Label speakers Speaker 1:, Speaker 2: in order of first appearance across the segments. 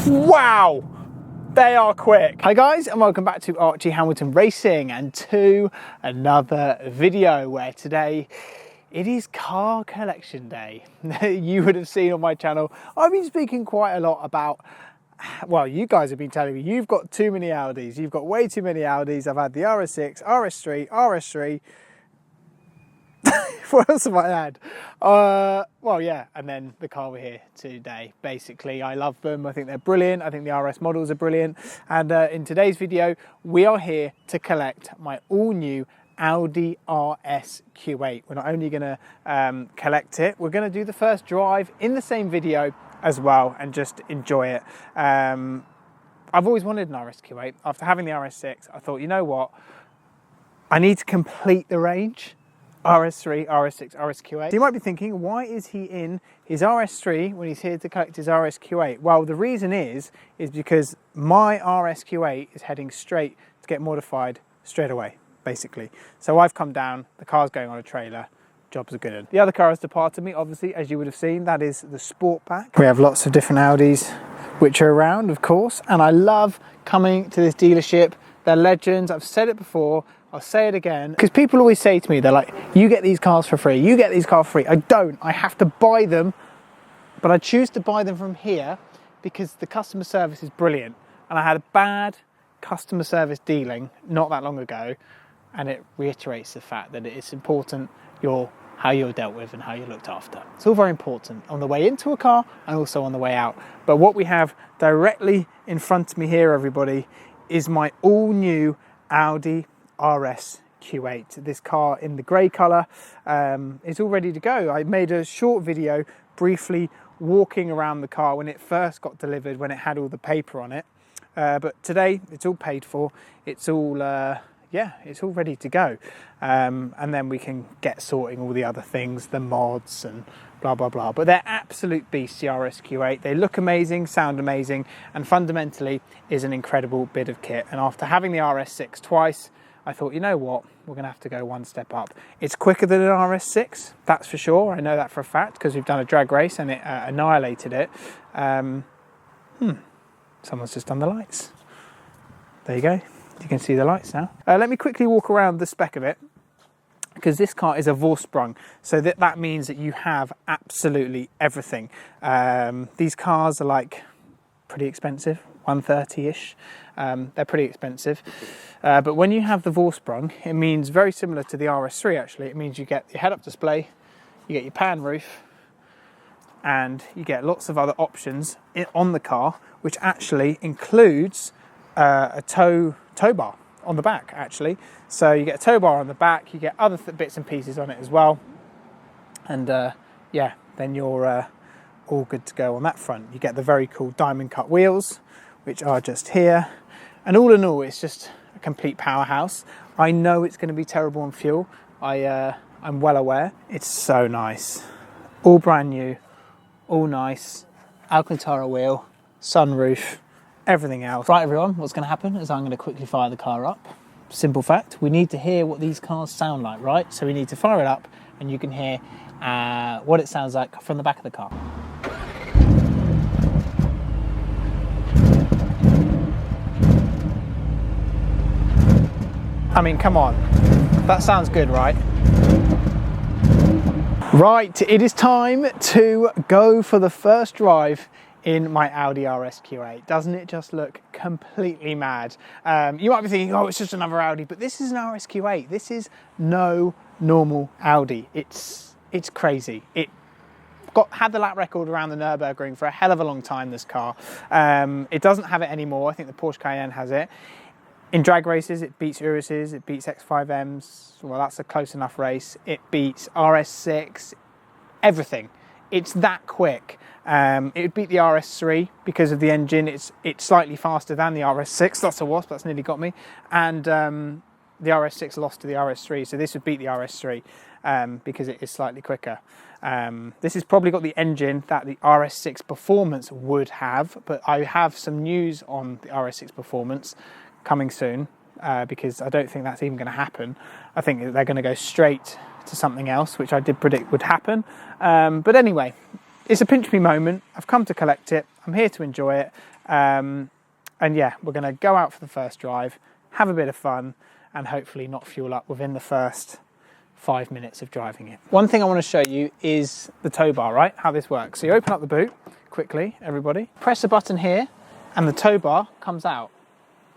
Speaker 1: Wow, they are quick. Hi guys, and welcome back to Archie Hamilton Racing and to another video where today it is car collection day. You would have seen on my channel, I've been speaking quite a lot about, well, you guys have been telling me you've got too many Audis. You've got way too many Audis. I've had the Rsq8, Rsq3, Rs3. What else have I had? Well, yeah, and then the car we're here today. Basically, I love them. I think they're brilliant. I think the RS models are brilliant. And in today's video, we are here to collect my all-new Audi Rsq8. We're not only going to collect it, we're going to do the first drive in the same video as well and just enjoy it. I've always wanted an Rsq8. After having the Rs6, I thought, you know what? I need to complete the range. Rs3, Rs6, Rsq8. So you might be thinking, why is he in his Rs3 when he's here to collect his Rsq8? Well, the reason is because my Rsq8 is heading straight to get modified straight away, basically. So I've come down, the car's going on a trailer, jobs are good. The other car has departed me, obviously, as you would have seen, that is the Sport Pack. We have lots of different Audis which are around, of course, and I love coming to this dealership. They're legends, I've said it before, I'll say it again, because people always say to me, they're like, you get these cars for free, you get these cars for free. I don't, I have to buy them, but I choose to buy them from here because the customer service is brilliant. And I had a bad customer service dealing not that long ago, and it reiterates the fact that it's important how you're dealt with and how you're looked after. It's all very important on the way into a car and also on the way out. But what we have directly in front of me here, everybody, is my all new Audi Rsq8. This car in the grey colour is all ready to go. I made a short video briefly walking around the car when it first got delivered, when it had all the paper on it. But today it's all paid for. It's all, yeah, it's all ready to go. And then we can get sorting all the other things, the mods and blah, blah, blah. But they're absolute beasts, the Rsq8. They look amazing, sound amazing, and fundamentally is an incredible bit of kit. And after having the Rs6 twice, I thought, you know what, we're going to have to go one step up. It's quicker than an Rs6, that's for sure. I know that for a fact because we've done a drag race and it annihilated it. Someone's just done the lights. There you go. You can see the lights now. Let me quickly walk around the spec of it, because this car is a Vorsprung, so that means that you have absolutely everything. These cars are like pretty expensive, 130-ish. They're pretty expensive. But when you have the Vorsprung, it means very similar to the Rs3 actually. It means you get your head-up display, you get your pan roof, and you get lots of other options on the car, which actually includes a tow bar on the back actually. So you get a tow bar on the back, you get other bits and pieces on it as well. And yeah, then you're all good to go on that front. You get the very cool diamond cut wheels, which are just here. And all in all, it's just a complete powerhouse. I know it's going to be terrible on fuel. I'm well aware. It's so nice. All brand new, all nice. Alcantara wheel, sunroof, everything else. Right everyone, what's going to happen is I'm going to quickly fire the car up. Simple fact, we need to hear what these cars sound like, right? So we need to fire it up and you can hear what it sounds like from the back of the car. I mean, come on, that sounds good, right? Right, it is time to go for the first drive in my Audi Rsq8. Doesn't it just look completely mad? You might be thinking, oh, it's just another Audi, but this is an Rsq8. This is no normal Audi. It's crazy. It had the lap record around the Nürburgring for a hell of a long time, this car. It doesn't have it anymore. I think the Porsche Cayenne has it. In drag races, it beats Urus's, it beats X5Ms. Well, that's a close enough race. It beats Rs6, everything. It's that quick. It would beat the Rs3 because of the engine. It's slightly faster than the Rs6. That's a wasp, that's nearly got me. And the Rs6 lost to the Rs3, so this would beat the Rs3 because it is slightly quicker. This has probably got the engine that the Rs6 Performance would have, but I have some news on the Rs6 Performance coming soon because I don't think that's even going to happen. I think they're going to go straight to something else, which I did predict would happen. But anyway, it's a pinch me moment. I've come to collect it. I'm here to enjoy it. And yeah, we're going to go out for the first drive, have a bit of fun, and hopefully not fuel up within the first 5 minutes of driving it. One thing I want to show you is the tow bar, right? How this works. So you open up the boot quickly, everybody. Press the button here, and the tow bar comes out.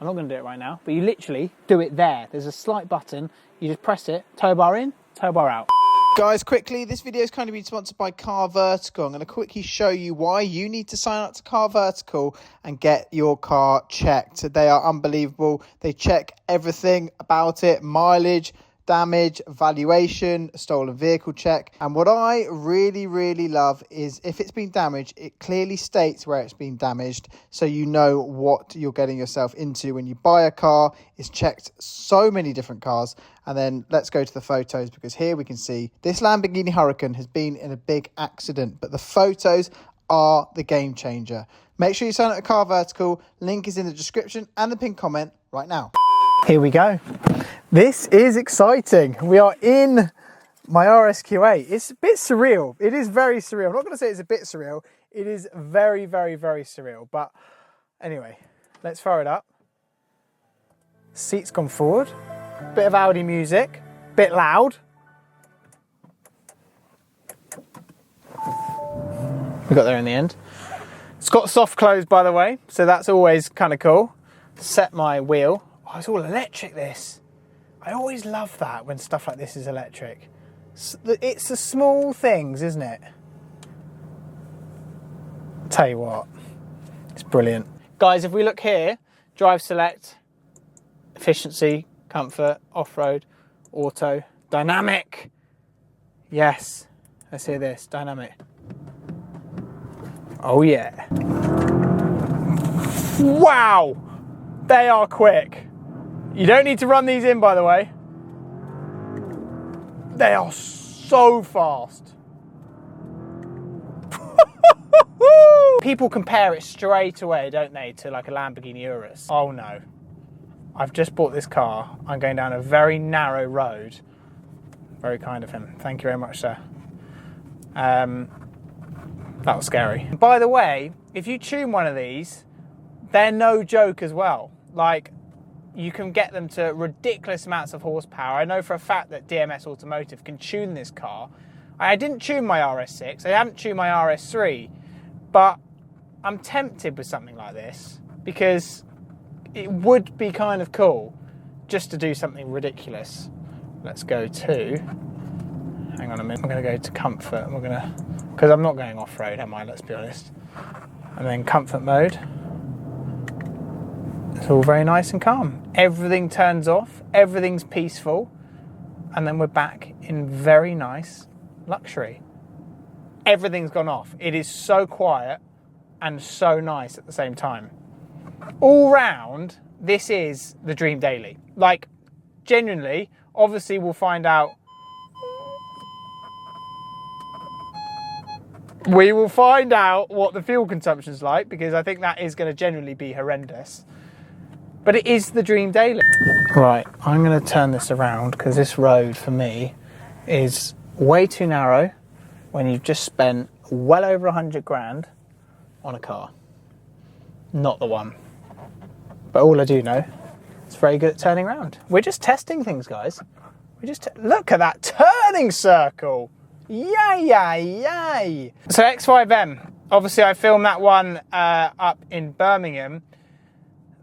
Speaker 1: I'm not going to do it right now, but you literally do it there. There's a slight button. You just press it, tow bar in, tow bar out. Guys, quickly, this video is kind of been sponsored by Car Vertical. I'm going to quickly show you why you need to sign up to Car Vertical and get your car checked. They are unbelievable. They check everything about it, mileage, damage, valuation, stolen vehicle check. And what I really love is if it's been damaged, it clearly states where it's been damaged, so you know what you're getting yourself into when you buy a car. It's checked so many different cars. And then let's go to the photos, because here we can see this Lamborghini Huracan has been in a big accident, but the photos are the game changer. Make sure you sign up to Car Vertical. Link is in the description and the pinned comment right now. Here we go. This is exciting. We are in my Rsq8. It's a bit surreal. It is very surreal. I'm not going to say it's a bit surreal. It is very surreal. But anyway, let's fire it up. Seat's gone forward. Bit of Audi music. Bit loud. We got there in the end. It's got soft close, by the way, so that's always kind of cool. Set my wheel. Oh, it's all electric, this. I always love that when stuff like this is electric. It's the small things, isn't it? Tell you what, it's brilliant. Guys, if we look here, drive select, efficiency, comfort, off-road, auto, dynamic. Yes, let's hear this, dynamic. Oh yeah. Wow, they are quick. You don't need to run these in, by the way. They are so fast. People compare it straight away, don't they, to like a Lamborghini Urus. Oh no. I've just bought this car. I'm going down a very narrow road. Very kind of him. Thank you very much, sir. That was scary. By the way, if you tune one of these, they're no joke as well. Like, you can get them to ridiculous amounts of horsepower. I know for a fact that DMS Automotive can tune this car. I didn't tune my Rs6, I haven't tuned my Rs3, but I'm tempted with something like this because it would be kind of cool just to do something ridiculous. Let's go to, hang on a minute, I'm going to go to comfort, and we're going to, because I'm not going off-road, am I, let's be honest. And then comfort mode. It's all very nice and calm. Everything turns off, everything's peaceful, and then we're back in very nice luxury. Everything's gone off. It is so quiet and so nice at the same time. All round, this is the dream daily. Like, genuinely, obviously we'll find out. We will find out what the fuel consumption's like, because I think that is going to genuinely be horrendous. But it is the dream daily. Right, I'm going to turn this around because this road for me is way too narrow when you've just spent well over 100 grand on a car. Not the one. But all I do know, it's very good at turning around. We're just testing things, guys. Look at that turning circle. Yay. So X5M, obviously I filmed that one up in Birmingham.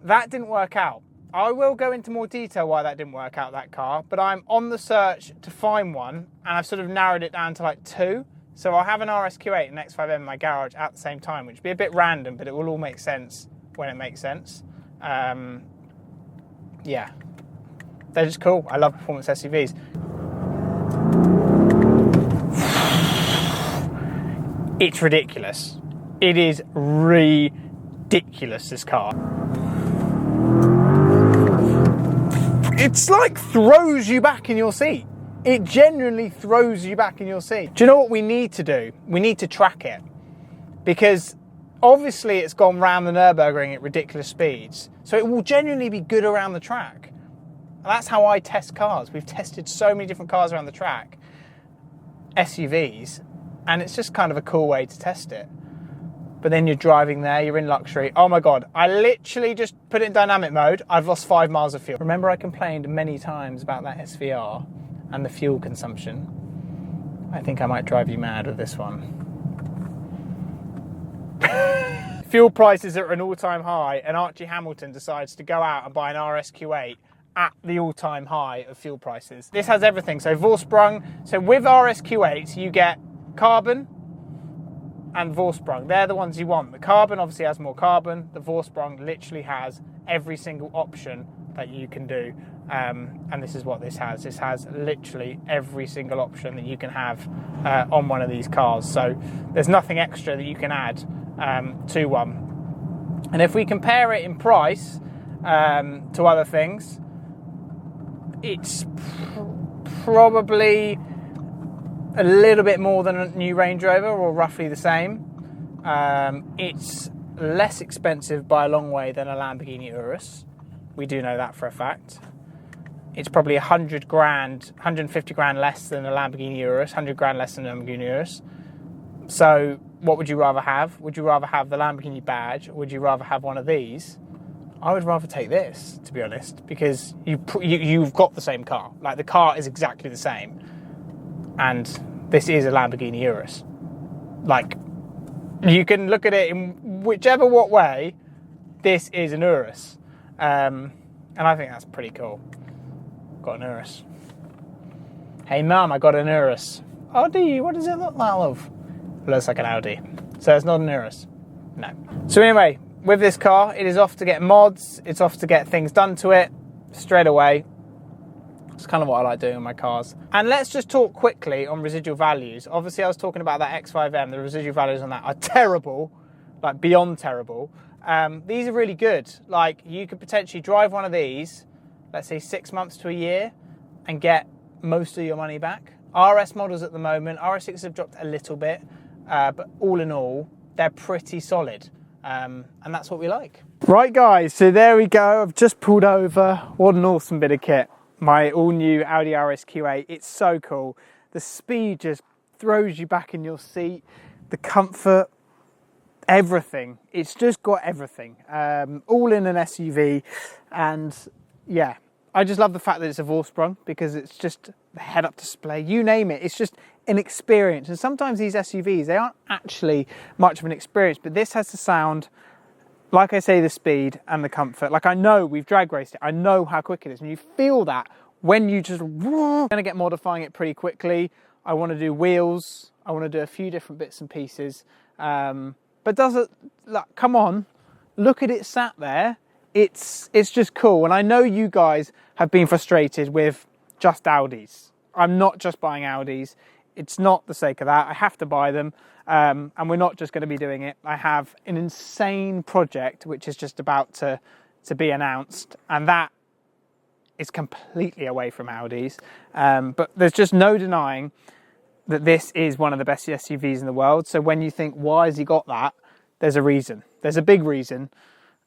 Speaker 1: That didn't work out. I will go into more detail why that didn't work out, that car, but I'm on the search to find one, and I've sort of narrowed it down to like 2. So I'll have an Rsq8 and X5M in my garage at the same time, which would be a bit random, but it will all make sense when it makes sense. Yeah, they're just cool. I love performance SUVs. It's ridiculous. It is ridiculous, this car. It's like throws you back in your seat. It genuinely throws you back in your seat. Do you know what we need to do? We need to track it. Because obviously it's gone round the Nürburgring at ridiculous speeds. So it will genuinely be good around the track. And that's how I test cars. We've tested so many different cars around the track, SUVs, and it's just kind of a cool way to test it. But then you're driving there, you're in luxury. Oh my God, I literally just put it in dynamic mode. I've lost 5 miles of fuel. Remember I complained many times about that SVR and the fuel consumption. I think I might drive you mad with this one. Fuel prices are at an all-time high, and Archie Hamilton decides to go out and buy an Rsq8 at the all-time high of fuel prices. This has everything. So Vorsprung. So with Rsq8s, you get carbon and Vorsprung. They're the ones you want. The carbon obviously has more carbon. The Vorsprung literally has every single option that you can do. And this is what this has. This has literally every single option that you can have on one of these cars. So there's nothing extra that you can add to one. And if we compare it in price to other things, it's probably a little bit more than a new Range Rover, or roughly the same. It's less expensive by a long way than a Lamborghini Urus. We do know that for a fact. It's probably 100 grand, 150 grand less than a Lamborghini Urus, 100 grand less than a Lamborghini Urus. So what would you rather have? Would you rather have the Lamborghini badge, or would you rather have one of these? I would rather take this, to be honest, because you've got the same car. Like, the car is exactly the same. And this is a Lamborghini Urus. Like, you can look at it in whichever what way, this is an Urus. And I think that's pretty cool. Got an Urus. Hey Mum, I got an Urus. Oh, do you? What does it look like, love? It looks like an Audi. So it's not an Urus. No. So anyway, with this car, it is off to get mods. It's off to get things done to it straight away. It's kind of what I like doing with my cars. And let's just talk quickly on residual values. Obviously, I was talking about that X5M. The residual values on that are terrible, like beyond terrible. These are really good. Like, you could potentially drive one of these, let's say 6 months to a year, and get most of your money back. RS models at the moment, RS6s have dropped a little bit, but all in all, they're pretty solid. And that's what we like. Right guys, so there we go. I've just pulled over. What an awesome bit of kit. My all new Audi Rsq8. It's so cool. The speed just throws you back in your seat. The comfort, everything. It's just got everything. All in an SUV. And yeah, I just love the fact that it's a Vorsprung, because it's just the head-up display. You name it. It's just an experience. And sometimes these SUVs, they aren't actually much of an experience, but this has the sound, like I say, the speed and the comfort. Like, I know we've drag raced it. I know how quick it is. And you feel that when you just... I'm going to get modifying it pretty quickly. I want to do wheels. I want to do a few different bits and pieces. But does it... Look, come on. Look at it sat there. It's just cool. And I know you guys have been frustrated with just Audis. I'm not just buying Audis. It's not the sake of that. I have to buy them. And we're not just going to be doing it. I have an insane project which is just about to be announced, and that is completely away from Audis. But there's just no denying that this is one of the best SUVs in the world. So when you think, why has he got that? There's a reason. There's a big reason.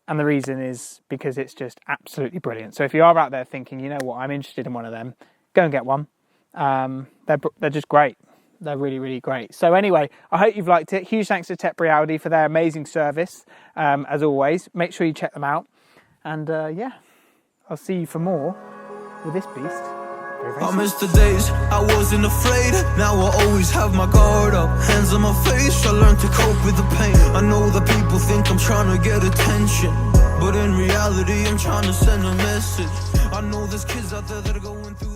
Speaker 1: And the reason is because it's just absolutely brilliant. So if you are out there thinking, you know what, I'm interested in one of them, go and get one. They're just great. They're really, really great. So anyway, I hope you've liked it. Huge thanks to Tetbury Audi for their amazing service, as always. Make sure you check them out. And yeah, I'll see you for more with this beast.
Speaker 2: I miss the days I wasn't afraid. Now I always have my guard up, hands on my face. I learned to cope with the pain. I know that people think I'm trying to get attention, but in reality I'm trying to send a message. I know there's kids out there that are going through